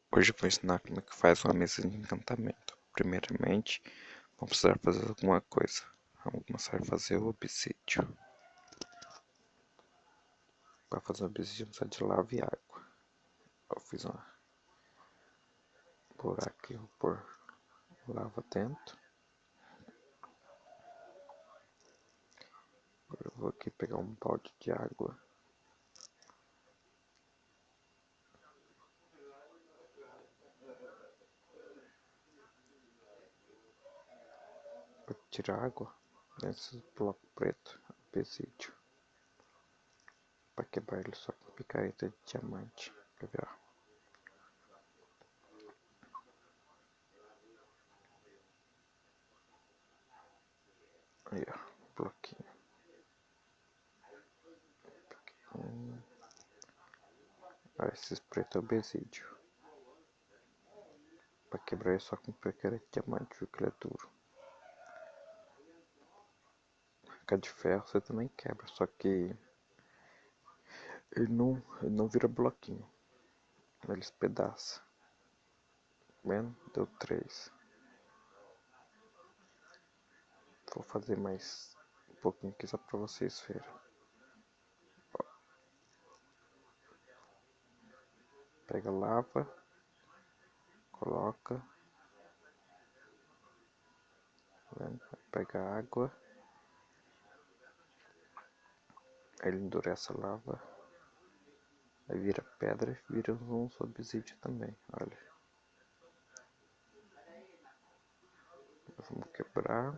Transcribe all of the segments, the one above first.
Hoje eu vou ensinar como é que faz uma mesa de encantamento. Primeiramente, vamos precisar fazer alguma coisa. Vamos começar a fazer o obsídio. Para fazer o obsídio, precisa de lava e água. Eu fiz um buraco aqui, vou pôr lava dentro. Agora eu vou aqui pegar um balde de água. Vou tirar água nesse bloco preto, obsídio. Para quebrar ele só com picareta de diamante. Quer ver, ó? Aí, ó, bloquinho. Esse preto é obsídio. Para quebrar ele só com picareta de diamante, viu que ele é duro. Faca de ferro você também quebra, só que ele não vira bloquinho, ele espedaça. Vendo? Deu 3. Vou fazer mais um pouquinho aqui só pra vocês verem. Pega lava, coloca, vendo? Pega água, aí ele endurece a lava, aí vira pedra e vira um obsídio também, olha. Vamos quebrar.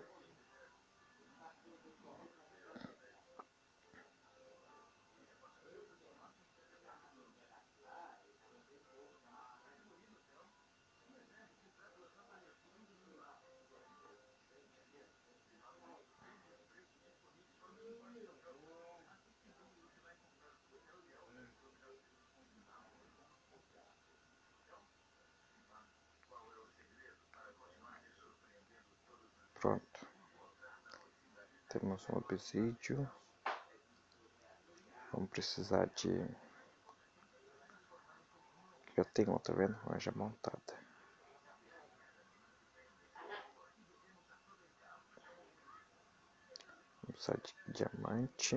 Pronto. Temos um obsídio. Vamos precisar de... Já tem outra, vendo? Uma já montada. Vamos precisar de diamante.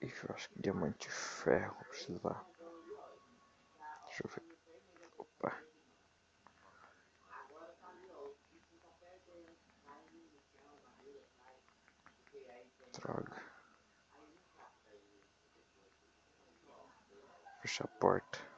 Ixi, eu acho que diamante e ferro vou precisar. Deixa eu ver. Opa. Droga. Fecha a porta.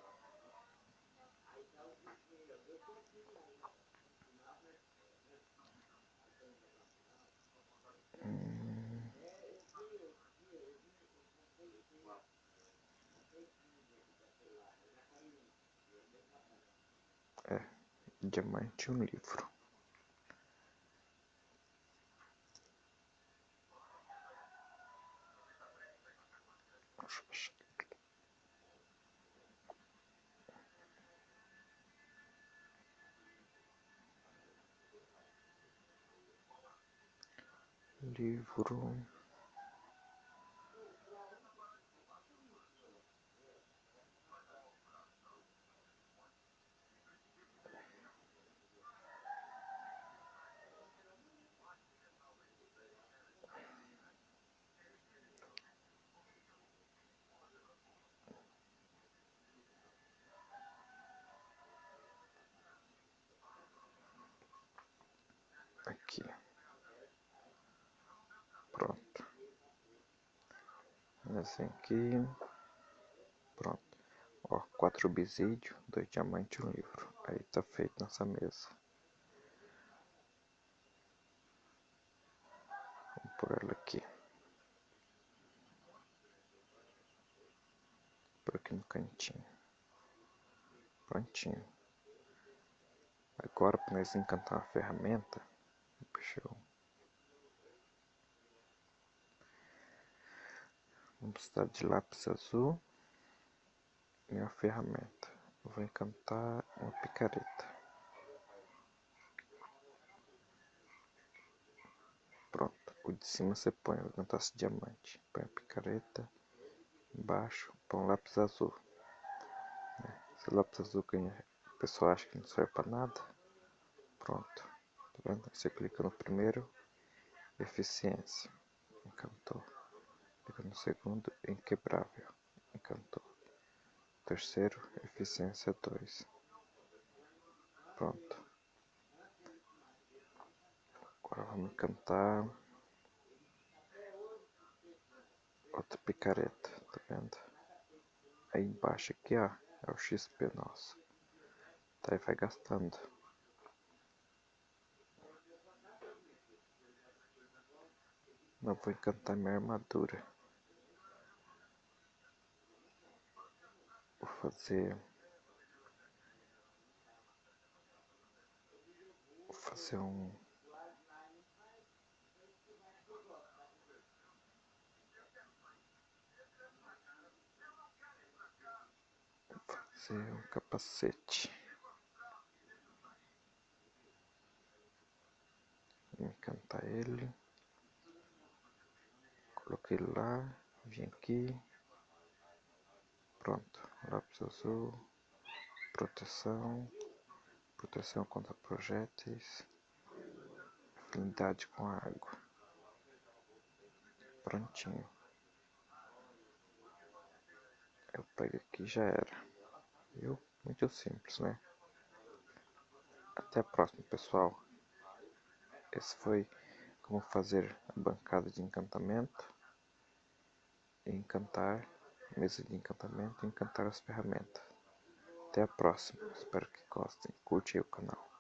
É, diamante e um livro. Livro. Aqui. Pronto. Assim aqui. Pronto. Ó, 4 obsídio, 2 diamantes e um livro. Aí tá feito nossa mesa. Vamos por ela aqui. Por aqui no cantinho. Prontinho. Agora para nós encantar uma ferramenta. Deixa eu... Vamos precisar de lápis azul e uma ferramenta. Eu vou encantar uma picareta. Pronto. O de cima você põe o encantasse diamante. Põe a picareta. Embaixo põe um lápis azul. Esse lápis azul que o pessoal acha que não serve pra nada. Pronto. Tá vendo? Você clica no primeiro. Eficiência. Encantou. Clica no segundo. Inquebrável. Encantou. Terceiro. Eficiência 2. Pronto. Agora vamos encantar outra picareta, tá vendo? Aí embaixo aqui, ó, é o XP nosso. Tá, aí vai gastando. Não vou encantar minha armadura. Vou fazer um capacete. Vou encantar ele. Coloquei lá, vim aqui. Pronto, lápis azul, proteção contra projéteis, afinidade com água. Prontinho. Eu pego aqui e já era. Viu? Muito simples, né? Até a próxima, pessoal. Esse foi como fazer a bancada de encantamento e encantar, mesa de encantamento e encantar as ferramentas. Até a próxima. Espero que gostem. Curte aí o canal.